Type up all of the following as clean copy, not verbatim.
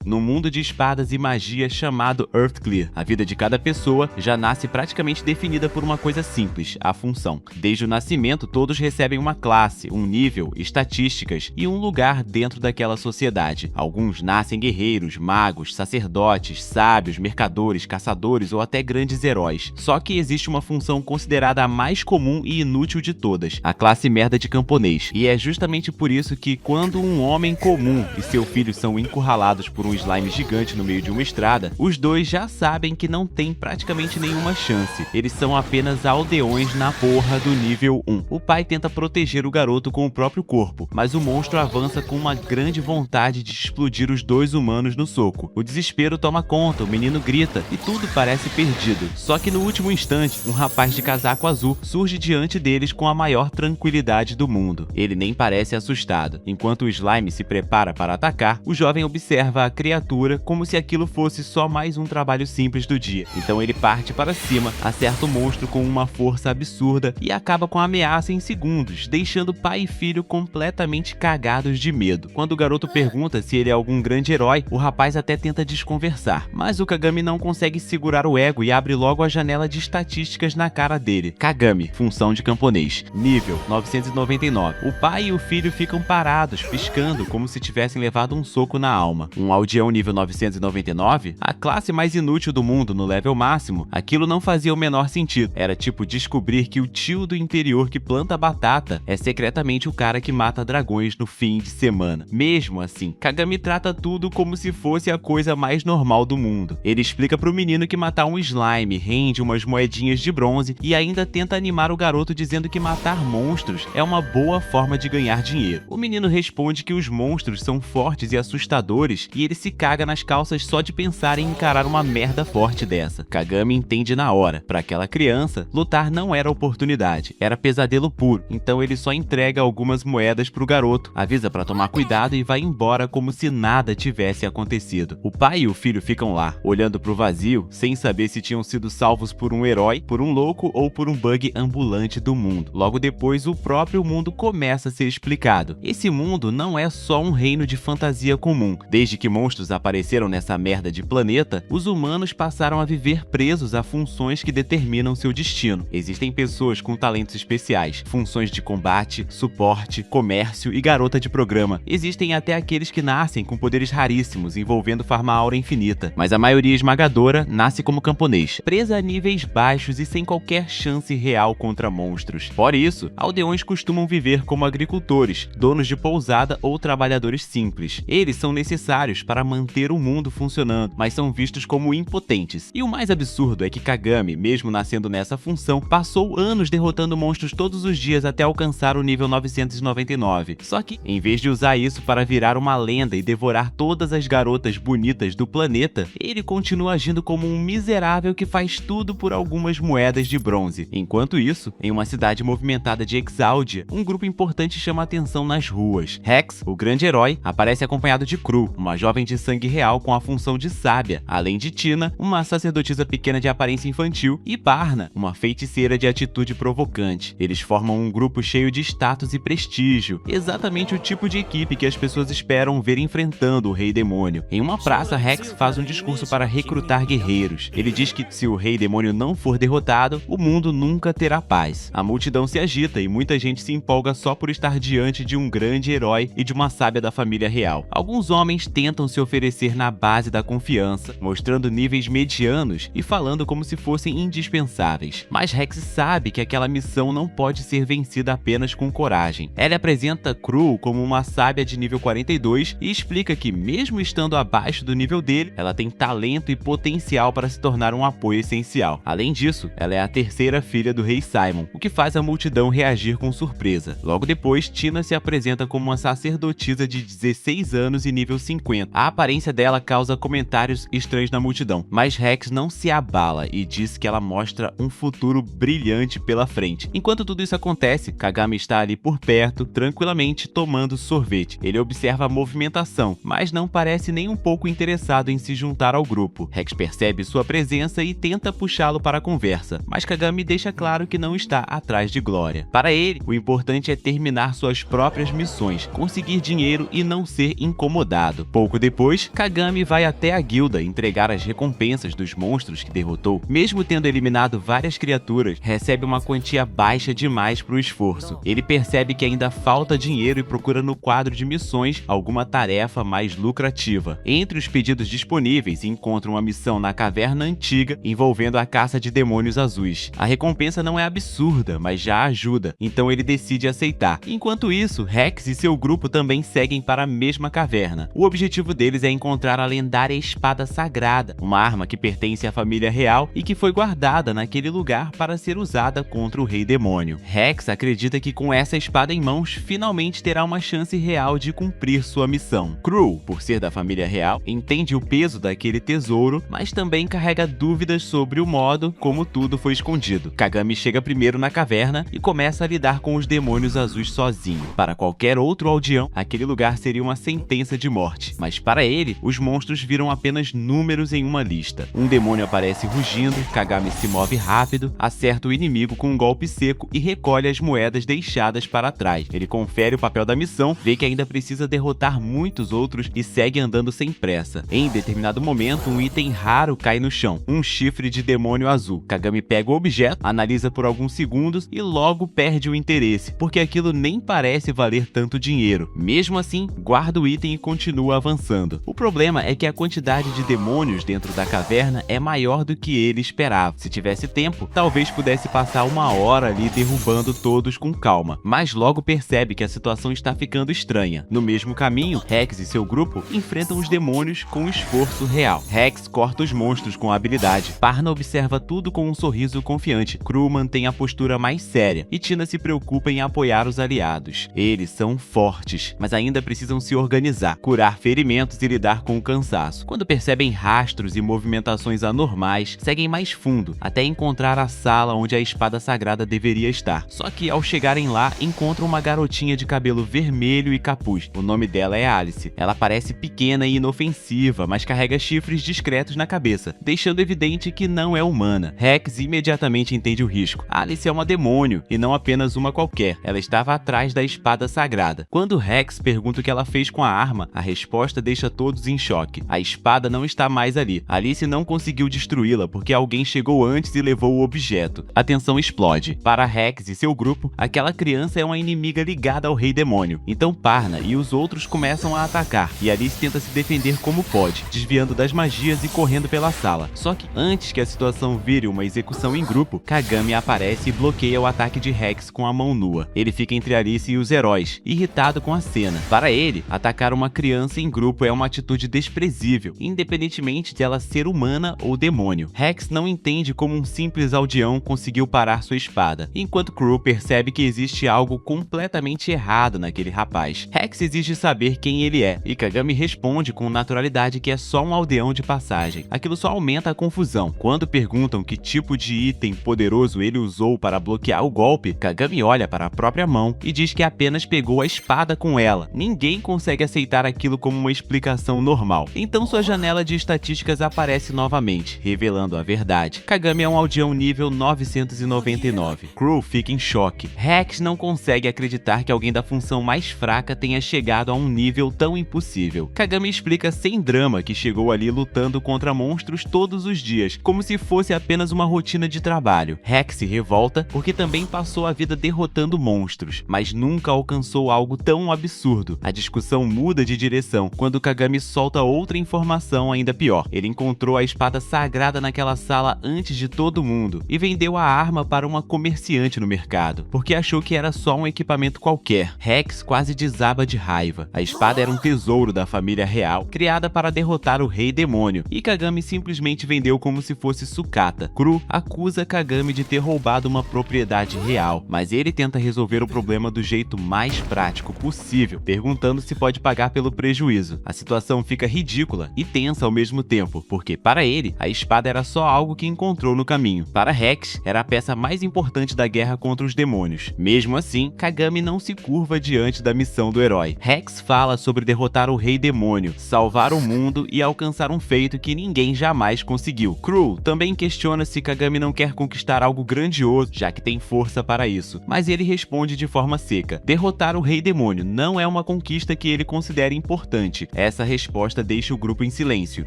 no mundo de espadas e magia chamado Earthclear. A vida de cada pessoa já nasce praticamente definida por uma coisa simples, a função. Desde o nascimento, todos recebem uma classe, um nível, estatísticas e um lugar dentro daquela sociedade. Alguns nascem guerreiros, magos, sacerdotes, sábios, mercadores, caçadores ou até grandes heróis. Só que existe uma função considerada a mais comum e inútil de todas, a classe merda de camponês. E é justamente por isso que quando um homem comum e seu filho são encurralados por um slime gigante no meio de uma estrada, os dois já sabem que não tem praticamente nenhuma chance. Eles são apenas aldeões na porra do nível 1. O pai tenta proteger o garoto com o próprio corpo, mas o monstro avança com uma grande vontade de explodir os dois humanos no soco. O desespero toma conta, o menino grita e tudo parece perdido. Só que no último instante, um rapaz de casaco azul surge diante deles com a maior tranquilidade do mundo. Ele nem parece assustado. Enquanto o slime se prepara para atacar, o jovem observa a criatura como se aquilo fosse só mais um trabalho simples do dia. Então ele parte para cima, acerta o monstro com uma força absurda e acaba com a ameaça em segundos, deixando pai e filho completamente cagados de medo. Quando o garoto pergunta se ele é algum grande herói, o rapaz até tenta desconversar, mas o Kagami não consegue segurar o ego e abre logo a janela de estatísticas na cara dele. Kagami, função de camponês, nível 999. O pai e o filho ficam parados, piscando como se tivessem levado um soco na alma. Um aldeão nível 999, a classe mais inútil do mundo no level máximo, aquilo não fazia o menor sentido. Era tipo descobrir que o tio do interior que planta batata é secretamente o cara que mata dragões no fim de semana. Mesmo assim, Kagami trata tudo como se fosse a coisa mais normal do mundo. Ele explica pro menino que matar um slime rende umas moedinhas de bronze e ainda tenta animar o garoto dizendo que matar monstros é uma boa forma de ganhar dinheiro. O menino responde que os monstros são fortes e assustadores e ele se caga nas calças só de pensar em encarar uma merda forte dessa. Kagami entende na hora. Para aquela criança, lutar não era oportunidade, era pesadelo puro. Então ele só entrega algumas moedas pro garoto, avisa para tomar cuidado e vai embora como se nada tivesse acontecido. O pai e o filho ficam lá, olhando pro vazio, sem saber se tinham sido salvos por um herói, por um louco ou por um bug ambulante do mundo. Logo depois, o próprio mundo começa a ser explicado. Esse mundo não é só um reino de fantasia comum. Desde que monstros apareceram nessa merda de planeta, os humanos passaram a viver presos a funções que determinam seu destino. Existem pessoas com talentos especiais, funções de combate, suporte, comércio e garota de programa. Existem até aqueles que nascem com poderes raríssimos, envolvendo farma aura infinita, mas a maioria esmagadora nasce como camponês, presa a níveis baixos e sem qualquer chance real contra monstros. Fora isso, aldeões costumam viver como agricultores, donos de pousada ou trabalhadores simples. Eles são necessários para manter o mundo funcionando, mas são vistos como impotentes. E o mais absurdo é que Kagami, mesmo nascendo nessa função, passou anos derrotando monstros todos os dias até alcançar o nível 999. Só que, em vez de usar isso para virar uma lenda e devorar todas as garotas bonitas do planeta, ele continua agindo como um miserável que faz tudo por algumas moedas de bronze. Enquanto isso, em uma cidade movimentada de Exaldia, um grupo importante chama a atenção nas ruas. Rex, o grande herói, aparece acompanhado de Cru, uma jovem de sangue real com a função de sábia, além de Tina, uma sacerdotisa pequena de aparência infantil, e Barna, uma feiticeira de atitude provocante. Eles formam um grupo cheio de status e prestígio, exatamente o tipo de equipe que as pessoas esperam ver enfrentando o Rei Demônio. Em uma praça, Rex faz um discurso para recrutar guerreiros. Ele diz que se o Rei Demônio não for derrotado, o mundo nunca terá paz. A multidão se agita e muita gente se empolga só por estar diante de um grande herói e de uma sábia da família real. Alguns homens tentam se oferecer na base da confiança, mostrando níveis medianos e falando como se fossem indispensáveis. Mas Rex sabe que aquela missão não pode ser vencida apenas com coragem. Ela apresenta Cru como uma sábia de nível 42 e explica que, mesmo estando abaixo do nível dele, ela tem talento e potencial para se tornar um apoio essencial. Além disso, ela é a terceira filha do Rei Simon, o que faz a multidão reagir com surpresa. Logo depois, Tina se apresenta como uma sacerdotisa de 16 anos e nível 50. A aparência dela causa comentários estranhos na multidão, mas Rex não se abala e diz que ela mostra um futuro brilhante pela frente. Enquanto tudo isso acontece, Kagami está ali por perto, tranquilamente tomando sorvete. Ele observa a movimentação, mas não parece nem um pouco interessado em se juntar ao grupo. Rex percebe sua presença e tenta puxá-lo para a conversa, mas Kagami deixa claro que não está atrás de glória. Para ele, o importante é terminar suas próprias missões, conseguir dinheiro e não ser incomodado. Pouco depois, Depois, Kagami vai até a guilda entregar as recompensas dos monstros que derrotou. Mesmo tendo eliminado várias criaturas, recebe uma quantia baixa demais para o esforço. Ele percebe que ainda falta dinheiro e procura no quadro de missões alguma tarefa mais lucrativa. Entre os pedidos disponíveis, encontra uma missão na caverna antiga envolvendo a caça de demônios azuis. A recompensa não é absurda, mas já ajuda, então ele decide aceitar. Enquanto isso, Rex e seu grupo também seguem para a mesma caverna. O objetivo deles é encontrar a lendária espada sagrada, uma arma que pertence à família real e que foi guardada naquele lugar para ser usada contra o Rei Demônio. Rex acredita que com essa espada em mãos, finalmente terá uma chance real de cumprir sua missão. Cru, por ser da família real, entende o peso daquele tesouro, mas também carrega dúvidas sobre o modo como tudo foi escondido. Kagami chega primeiro na caverna e começa a lidar com os demônios azuis sozinho. Para qualquer outro aldeão, aquele lugar seria uma sentença de morte, mas para ele, os monstros viram apenas números em uma lista. Um demônio aparece rugindo, Kagami se move rápido, acerta o inimigo com um golpe seco e recolhe as moedas deixadas para trás. Ele confere o papel da missão, vê que ainda precisa derrotar muitos outros e segue andando sem pressa. Em determinado momento, um item raro cai no chão, um chifre de demônio azul. Kagami pega o objeto, analisa por alguns segundos e logo perde o interesse, porque aquilo nem parece valer tanto dinheiro. Mesmo assim, guarda o item e continua avançando. O problema é que a quantidade de demônios dentro da caverna é maior do que ele esperava. Se tivesse tempo, talvez pudesse passar uma hora ali derrubando todos com calma, mas logo percebe que a situação está ficando estranha. No mesmo caminho, Rex e seu grupo enfrentam os demônios com esforço real. Rex corta os monstros com habilidade. Parna observa tudo com um sorriso confiante. Cru mantém a postura mais séria e Tina se preocupa em apoiar os aliados. Eles são fortes, mas ainda precisam se organizar, curar ferimentos e lidar com o cansaço. Quando percebem rastros e movimentações anormais, seguem mais fundo até encontrar a sala onde a espada sagrada deveria estar. Só que ao chegarem lá, encontram uma garotinha de cabelo vermelho e capuz. O nome dela é Alice. Ela parece pequena e inofensiva, mas carrega chifres discretos na cabeça, deixando evidente que não é humana. Rex imediatamente entende o risco. Alice é uma demônio e não apenas uma qualquer. Ela estava atrás da espada sagrada. Quando Rex pergunta o que ela fez com a arma, a resposta deixa todos em choque. A espada não está mais ali. Alice não conseguiu destruí-la porque alguém chegou antes e levou o objeto. A tensão explode. Para Rex e seu grupo, aquela criança é uma inimiga ligada ao Rei Demônio. Então Parna e os outros começam a atacar, e Alice tenta se defender como pode, desviando das magias e correndo pela sala. Só que antes que a situação vire uma execução em grupo, Kagami aparece e bloqueia o ataque de Rex com a mão nua. Ele fica entre Alice e os heróis, irritado com a cena. Para ele, atacar uma criança em grupo é uma atitude desprezível, independentemente de ela ser humana ou demônio. Rex não entende como um simples aldeão conseguiu parar sua espada, enquanto Cru percebe que existe algo completamente errado naquele rapaz. Rex exige saber quem ele é, e Kagami responde com naturalidade que é só um aldeão de passagem. Aquilo só aumenta a confusão. Quando perguntam que tipo de item poderoso ele usou para bloquear o golpe, Kagami olha para a própria mão e diz que apenas pegou a espada com ela. Ninguém consegue aceitar aquilo como uma explicação normal. Então sua janela de estatísticas aparece novamente, revelando a verdade. Kagami é um aldeão nível 999. Cru fica em choque. Rex não consegue acreditar que alguém da função mais fraca tenha chegado a um nível tão impossível. Kagami explica sem drama que chegou ali lutando contra monstros todos os dias, como se fosse apenas uma rotina de trabalho. Rex se revolta porque também passou a vida derrotando monstros, mas nunca alcançou algo tão absurdo. A discussão muda de direção quando Kagami solta outra informação ainda pior. Ele encontrou a espada sagrada naquela sala antes de todo mundo e vendeu a arma para uma comerciante no mercado, porque achou que era só um equipamento qualquer. Rex quase desaba de raiva. A espada era um tesouro da família real, criada para derrotar o Rei Demônio, e Kagami simplesmente vendeu como se fosse sucata. Cru acusa Kagami de ter roubado uma propriedade real, mas ele tenta resolver o problema do jeito mais prático possível, perguntando se pode pagar pelo prejuízo. A situação fica ridícula e tensa ao mesmo tempo, porque para ele, a espada era só algo que encontrou no caminho. Para Rex, era a peça mais importante da guerra contra os demônios. Mesmo assim, Kagami não se curva diante da missão do herói. Rex fala sobre derrotar o Rei Demônio, salvar o mundo e alcançar um feito que ninguém jamais conseguiu. Cru também questiona se Kagami não quer conquistar algo grandioso, já que tem força para isso, mas ele responde de forma seca. Derrotar o Rei Demônio não é uma conquista que ele considera importante, Essa resposta deixa o grupo em silêncio.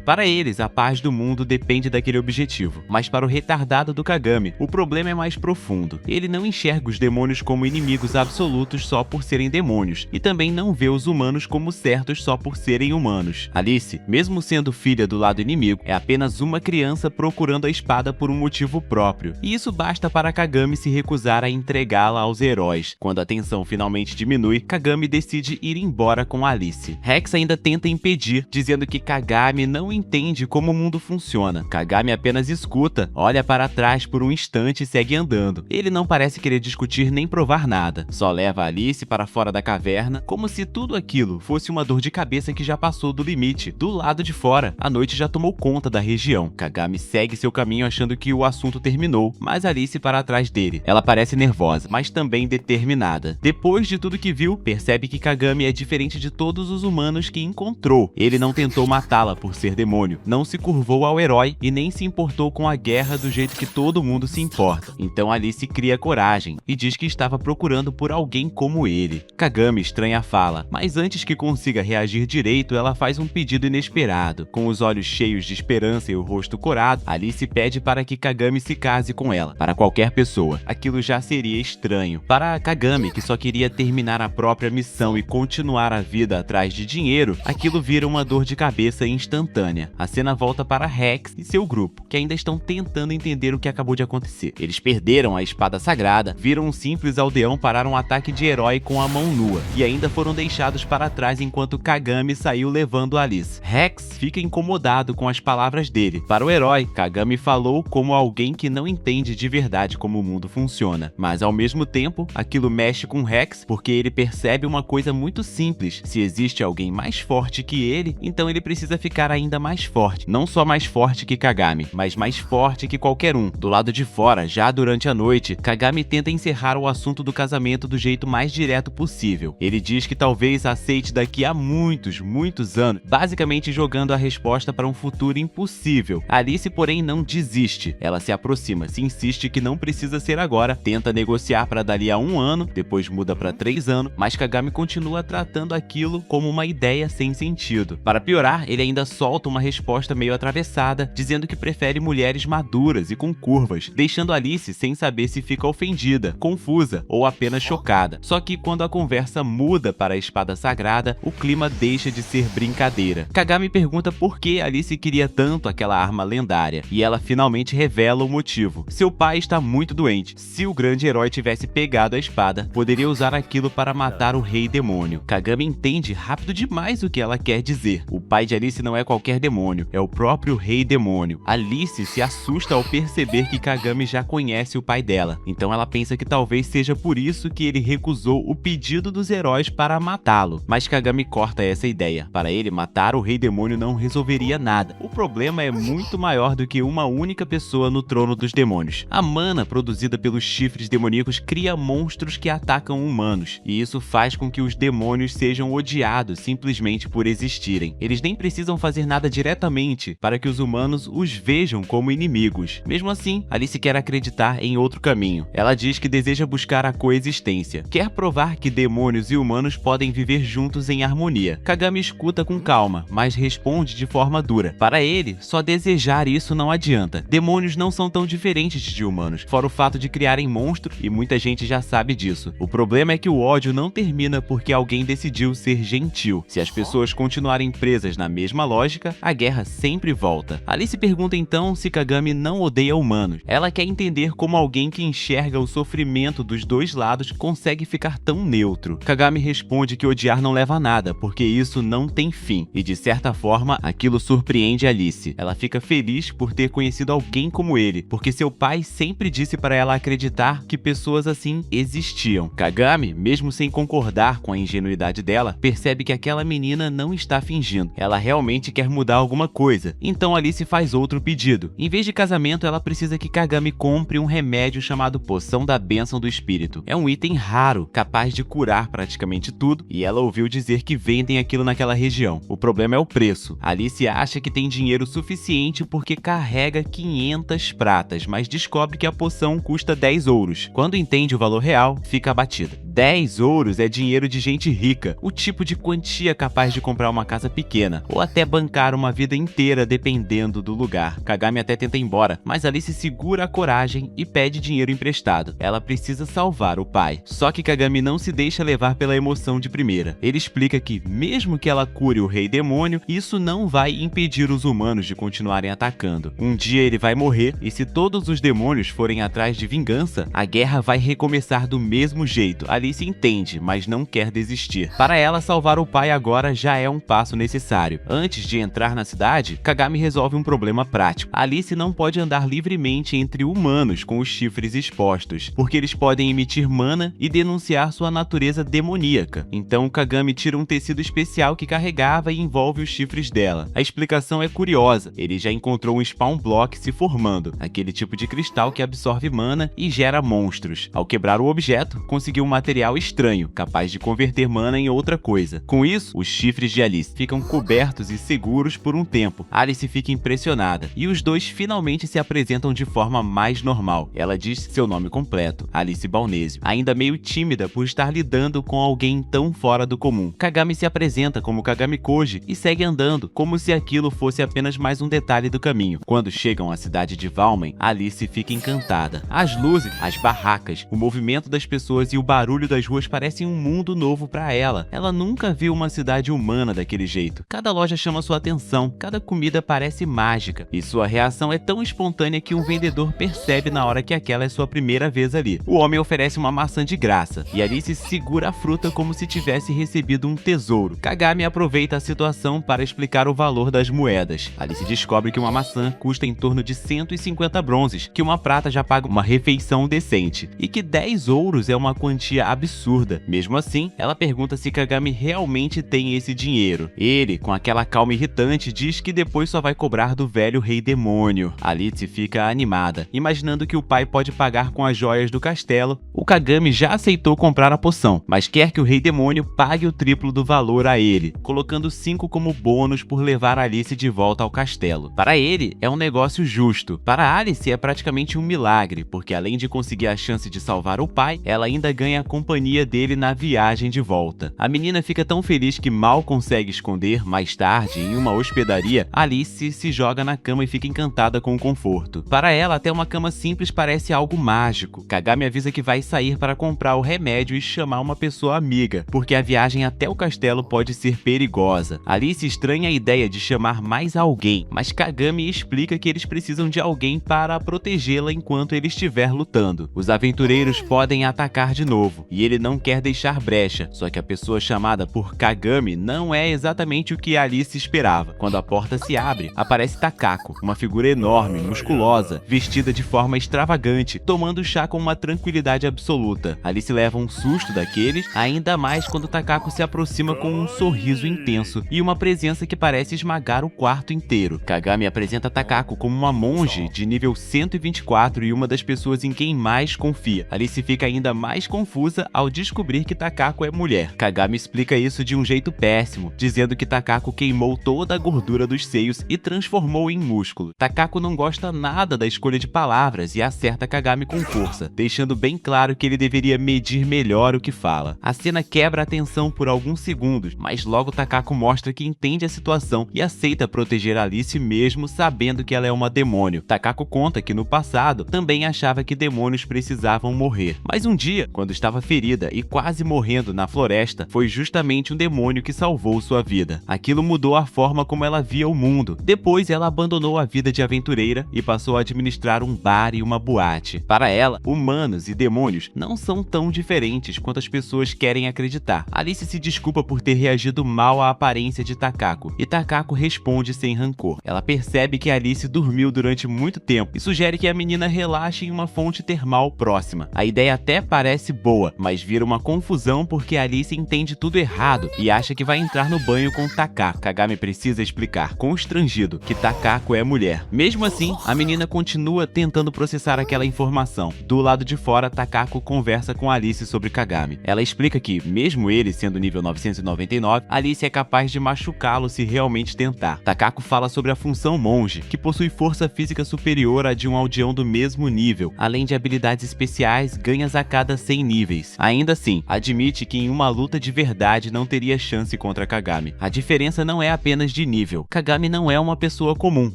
Para eles, a paz do mundo depende daquele objetivo. Mas para o retardado do Kagami, o problema é mais profundo. Ele não enxerga os demônios como inimigos absolutos só por serem demônios, e também não vê os humanos como certos só por serem humanos. Alice, mesmo sendo filha do lado inimigo, é apenas uma criança procurando a espada por um motivo próprio, e isso basta para Kagami se recusar a entregá-la aos heróis. Quando a tensão finalmente diminui, Kagami decide ir embora com Alice. Rex ainda tenta impedir, dizendo que Kagami não entende como o mundo funciona. Kagami apenas escuta, olha para trás por um instante e segue andando. Ele não parece querer discutir nem provar nada, só leva Alice para fora da caverna, como se tudo aquilo fosse uma dor de cabeça que já passou do limite. Do lado de fora, a noite já tomou conta da região. Kagami segue seu caminho achando que o assunto terminou, mas Alice para atrás dele. Ela parece nervosa, mas também determinada. Depois de tudo que viu, percebe que Kagami é diferente de todos os humanos que encontrou. Ele não tentou matá-la por ser demônio, não se curvou ao herói e nem se importou com a guerra do jeito que todo mundo se importa. Então Alice cria coragem e diz que estava procurando por alguém como ele. Kagami estranha a fala, mas antes que consiga reagir direito, ela faz um pedido inesperado. Com os olhos cheios de esperança e o rosto corado, Alice pede para que Kagami se case com ela. Para qualquer pessoa, aquilo já seria estranho. Para Kagami, que só queria terminar a própria missão e continuar a vida atrás de dinheiro, aquilo vira uma dor de cabeça instantânea. A cena volta para Rex e seu grupo, que ainda estão tentando entender o que acabou de acontecer. Eles perderam a espada sagrada, viram um simples aldeão parar um ataque de herói com a mão nua, e ainda foram deixados para trás enquanto Kagami saiu levando Alice. Rex fica incomodado com as palavras dele. Para o herói, Kagami falou como alguém que não entende de verdade como o mundo funciona. Mas ao mesmo tempo, aquilo mexe com Rex porque ele percebe uma coisa muito simples. Se existe alguém mais forte que ele, então ele precisa ficar ainda mais forte. Não só mais forte que Kagami, mas mais forte que qualquer um. Do lado de fora, já durante a noite, Kagami tenta encerrar o assunto do casamento do jeito mais direto possível. Ele diz que talvez aceite daqui a muitos anos, basicamente jogando a resposta para um futuro impossível. Alice, porém, não desiste. Ela se aproxima, se insiste que não precisa ser agora, tenta negociar para dali a 1 ano, depois muda para 3 anos, mas Kagami continua tratando aquilo como uma ideia sem sentido. Para piorar, ele ainda solta uma resposta meio atravessada, dizendo que prefere mulheres maduras e com curvas, deixando Alice sem saber se fica ofendida, confusa ou apenas chocada. Só que quando a conversa muda para a espada sagrada, o clima deixa de ser brincadeira. Kagami pergunta por que Alice queria tanto aquela arma lendária, e ela finalmente revela o motivo. Seu pai está muito doente. Se o grande herói tivesse pegado a espada, poderia usar aquilo para matar o rei demônio. Kagami entende rápido demais o que ela quer dizer. O pai de Alice não é qualquer demônio, é o próprio rei demônio. Alice se assusta ao perceber que Kagami já conhece o pai dela, então ela pensa que talvez seja por isso que ele recusou o pedido dos heróis para matá-lo. Mas Kagami corta essa ideia. Para ele, matar o rei demônio não resolveria nada. O problema é muito maior do que uma única pessoa no trono dos demônios. A mana produzida pelos chifres demoníacos cria monstros que atacam humanos, e isso faz com que os demônios sejam odiados simplesmente por existirem. Eles nem precisam fazer nada diretamente para que os humanos os vejam como inimigos. Mesmo assim, Alice quer acreditar em outro caminho. Ela diz que deseja buscar a coexistência. Quer provar que demônios e humanos podem viver juntos em harmonia. Kagami escuta com calma, mas responde de forma dura. Para ele, só desejar isso não adianta. Demônios não são tão diferentes de humanos, fora o fato de criarem monstros, e muita gente já sabe disso. O problema é que o ódio não termina porque alguém decidiu ser gentil. Se as pessoas continuarem presas na mesma lógica, a guerra sempre volta. Alice pergunta então se Kagami não odeia humanos. Ela quer entender como alguém que enxerga o sofrimento dos dois lados consegue ficar tão neutro. Kagami responde que odiar não leva a nada, porque isso não tem fim, e de certa forma, aquilo surpreende Alice. Ela fica feliz por ter conhecido alguém como ele, porque seu pai sempre disse para ela acreditar que pessoas assim existiam. Kagami, mesmo sem concordar com a ingenuidade dela, percebe que aquela menina não está fingindo. Ela realmente quer mudar alguma coisa. Então Alice faz outro pedido. Em vez de casamento, ela precisa que Kagami compre um remédio chamado Poção da Bênção do Espírito. É um item raro, capaz de curar praticamente tudo, e ela ouviu dizer que vendem aquilo naquela região. O problema é o preço. Alice acha que tem dinheiro suficiente porque carrega 500 pratas, mas descobre que a poção custa 10 ouros. Quando entende o valor real, fica abatida. 10 ouros é dinheiro de gente rica, o tipo de quantia capaz de comprar uma casa pequena, ou até bancar uma vida inteira dependendo do lugar. Kagami até tenta ir embora, mas Alice segura a coragem e pede dinheiro emprestado. Ela precisa salvar o pai. Só que Kagami não se deixa levar pela emoção de primeira. Ele explica que, mesmo que ela cure o rei demônio, isso não vai impedir os humanos de continuarem atacando. Um dia ele vai morrer, e se todos os demônios forem atrás de vingança, a guerra vai recomeçar do mesmo jeito. Alice entende, mas não quer desistir. Para ela, salvar o pai agora já é um passo necessário. Antes de entrar na cidade, Kagami resolve um problema prático. Alice não pode andar livremente entre humanos com os chifres expostos, porque eles podem emitir mana e denunciar sua natureza demoníaca. Então Kagami tira um tecido especial que carregava e envolve os chifres dela. A explicação é curiosa. Ele já encontrou um spawn block se formando, aquele tipo de cristal que absorve mana e gera monstros. Ao quebrar o objeto, conseguiu um material estranho, capaz de converter mana em outra coisa. Com isso, os chifres de Alice ficam cobertos e seguros por um tempo. Alice fica impressionada, e os dois finalmente se apresentam de forma mais normal. Ela diz seu nome completo, Alice Balnésio, ainda meio tímida por estar lidando com alguém tão fora do comum. Kagami se apresenta como Kagami Koji e segue andando, como se aquilo fosse apenas mais um detalhe do caminho. Quando chegam à cidade de Valmen, Alice fica encantada. As luzes, as barracas, o movimento das pessoas e o barulho das ruas parecem um mundo novo para ela. Ela nunca viu uma cidade humana daquele jeito. Cada loja chama sua atenção, cada comida parece mágica, e sua reação é tão espontânea que um vendedor percebe na hora que aquela é sua primeira vez ali. O homem oferece uma maçã de graça, e Alice segura a fruta como se tivesse recebido um tesouro. Kagami aproveita a situação para explicar o valor das moedas. Alice descobre que uma maçã custa em torno de 150 bronzes, que uma prata já paga uma refeição decente, e que 10 ouros é uma quantia absurda. Mesmo assim, ela pergunta se Kagami realmente tem esse dinheiro. Ele, com aquela calma irritante, diz que depois só vai cobrar do velho rei demônio. Alice fica animada, imaginando que o pai pode pagar com as joias do castelo. O Kagami já aceitou comprar a poção, mas quer que o rei demônio pague o triplo do valor a ele, colocando 5 como bônus por levar Alice de volta ao castelo. Para ele, é um negócio justo. Para Alice, é praticamente um milagre, porque além de conseguir a chance de salvar o pai, ela ainda ganha a companhia dele na viagem de volta. A menina fica tão feliz que mal consegue esconder. Mais tarde, em uma hospedaria, Alice se joga na cama e fica encantada com o conforto. Para ela, até uma cama simples parece algo mágico. Kagami avisa que vai sair para comprar o remédio e chamar uma pessoa amiga, porque a viagem até o castelo pode ser perigosa. Alice estranha a ideia de chamar mais alguém, mas Kagami explica que eles precisam de alguém para protegê-la enquanto ele estiver lutando. Os aventureiros podem atacar de novo, e ele não quer deixar brecha, só que a pessoa chamada por Kagami não é exatamente o que Alice esperava. Quando a porta se abre, aparece Takako, uma figura enorme, musculosa, vestida de forma extravagante, tomando chá com uma tranquilidade absoluta. Alice leva um susto daqueles, ainda mais quando Takako se aproxima com um sorriso intenso e uma presença que parece esmagar o quarto inteiro. Kagami apresenta Takako como uma monge de nível 124 e uma das pessoas em quem mais confia. Alice fica ainda mais confusa ao descobrir que Takako é mulher. Kagami explica isso de um jeito péssimo, dizendo que Takako queimou toda a gordura dos seios e transformou em músculo. Takako não gosta nada da escolha de palavras e acerta Kagami com força, deixando bem claro que ele deveria medir melhor o que fala. A cena quebra a tensão por alguns segundos, mas logo Takako mostra que entende a situação e aceita proteger Alice mesmo sabendo que ela é uma demônio. Takako conta que no passado também achava que demônios precisavam morrer, mas um dia, quando estava ferida e quase morrendo na floresta, foi justamente um demônio que salvou sua vida. Aquilo mudou a forma como ela via o mundo. Depois ela abandonou a vida de aventureira e passou a administrar um bar e uma boate. Para ela, humanos e demônios não são tão diferentes quanto as pessoas querem acreditar. Alice se desculpa por ter reagido mal à aparência de Takako, e Takako responde sem rancor. Ela percebe que Alice dormiu durante muito tempo e sugere que a menina relaxe em uma fonte termal próxima. A ideia até parece boa, mas vira uma confusão porque Alice entende tudo errado e acha que vai entrar no banho com Takako. Kagami precisa explicar, constrangido, que Takako é mulher. Mesmo assim, a menina continua tentando processar aquela informação. Do lado de fora, Takako conversa com Alice sobre Kagami. Ela explica que, mesmo ele sendo nível 999, Alice é capaz de machucá-lo se realmente tentar. Takako fala sobre a função monge, que possui força física superior à de um aldeão do mesmo nível, além de habilidades especiais ganhas a cada 100 níveis. Alice. Ainda assim, admite que em uma luta de verdade não teria chance contra Kagami. A diferença não é apenas de nível. Kagami não é uma pessoa comum.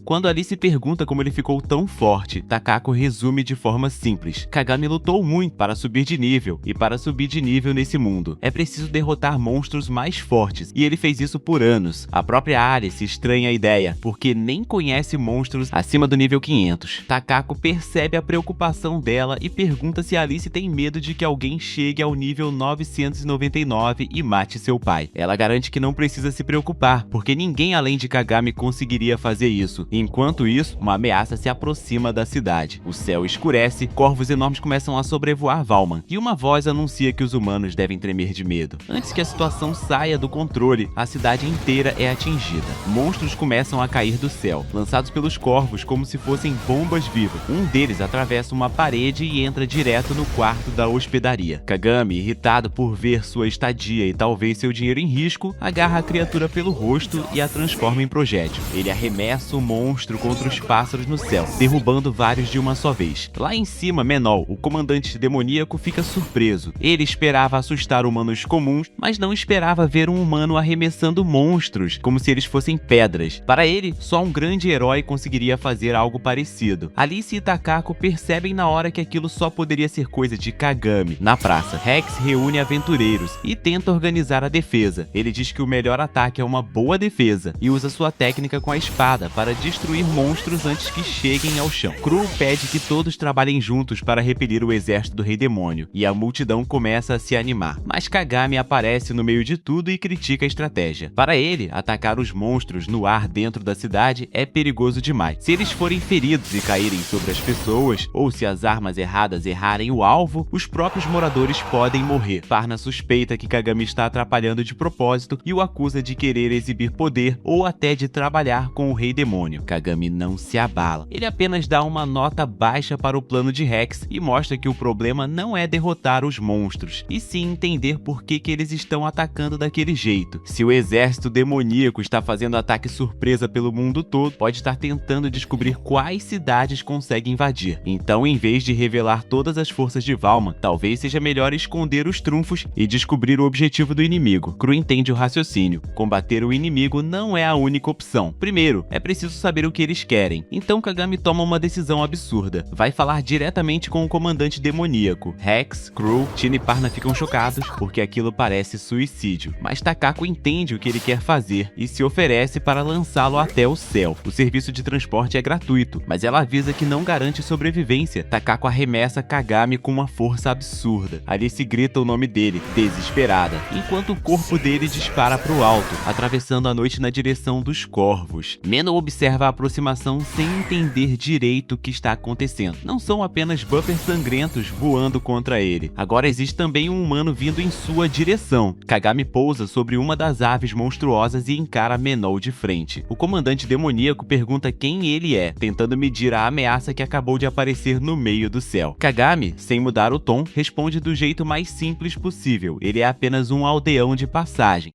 Quando Alice pergunta como ele ficou tão forte, Takako resume de forma simples. Kagami lutou muito para subir de nível, e para subir de nível nesse mundo, é preciso derrotar monstros mais fortes, e ele fez isso por anos. A própria Alice estranha a ideia, porque nem conhece monstros acima do nível 500. Takako percebe a preocupação dela e pergunta se Alice tem medo de que alguém chegue ao nível 999 e mate seu pai. Ela garante que não precisa se preocupar, porque ninguém além de Kagami conseguiria fazer isso. Enquanto isso, uma ameaça se aproxima da cidade. O céu escurece, corvos enormes começam a sobrevoar Valman, e uma voz anuncia que os humanos devem tremer de medo. Antes que a situação saia do controle, a cidade inteira é atingida. Monstros começam a cair do céu, lançados pelos corvos como se fossem bombas vivas. Um deles atravessa uma parede e entra direto no quarto da hospedaria. Kagami, irritado por ver sua estadia e talvez seu dinheiro em risco, agarra a criatura pelo rosto e a transforma em projétil. Ele arremessa o monstro contra os pássaros no céu, derrubando vários de uma só vez. Lá em cima, Menol, o comandante demoníaco, fica surpreso. Ele esperava assustar humanos comuns, mas não esperava ver um humano arremessando monstros, como se eles fossem pedras. Para ele, só um grande herói conseguiria fazer algo parecido. Alice e Takako percebem na hora que aquilo só poderia ser coisa de Kagami. Na praça, Rex reúne aventureiros e tenta organizar a defesa. Ele diz que o melhor ataque é uma boa defesa e usa sua técnica com a espada para destruir monstros antes que cheguem ao chão. Cru pede que todos trabalhem juntos para repelir o exército do Rei Demônio, e a multidão começa a se animar. Mas Kagami aparece no meio de tudo e critica a estratégia. Para ele, atacar os monstros no ar dentro da cidade é perigoso demais. Se eles forem feridos e caírem sobre as pessoas, ou se as armas erradas errarem o alvo, os próprios moradores podem morrer. Parna suspeita que Kagami está atrapalhando de propósito e o acusa de querer exibir poder ou até de trabalhar com o Rei Demônio. Kagami não se abala. Ele apenas dá uma nota baixa para o plano de Rex e mostra que o problema não é derrotar os monstros, e sim entender por que eles estão atacando daquele jeito. Se o exército demoníaco está fazendo ataque surpresa pelo mundo todo, pode estar tentando descobrir quais cidades consegue invadir. Então, em vez de revelar todas as forças de Valman, talvez seja melhor esconder os trunfos e descobrir o objetivo do inimigo. Cru entende o raciocínio. Combater o inimigo não é a única opção. Primeiro, é preciso saber o que eles querem. Então Kagami toma uma decisão absurda. Vai falar diretamente com o comandante demoníaco. Rex, Cru, Tina e Parna ficam chocados porque aquilo parece suicídio. Mas Takako entende o que ele quer fazer e se oferece para lançá-lo até o céu. O serviço de transporte é gratuito, mas ela avisa que não garante sobrevivência. Takako arremessa Kagami com uma força absurda. Alice grita o nome dele, desesperada, enquanto o corpo dele dispara para o alto, atravessando a noite na direção dos corvos. Menou observa a aproximação sem entender direito o que está acontecendo. Não são apenas buffers sangrentos voando contra ele. Agora existe também um humano vindo em sua direção. Kagami pousa sobre uma das aves monstruosas e encara Menol de frente. O comandante demoníaco pergunta quem ele é, tentando medir a ameaça que acabou de aparecer no meio do céu. Kagami, sem mudar o tom, responde do jeito mais simples possível. Ele é apenas um aldeão de passagem.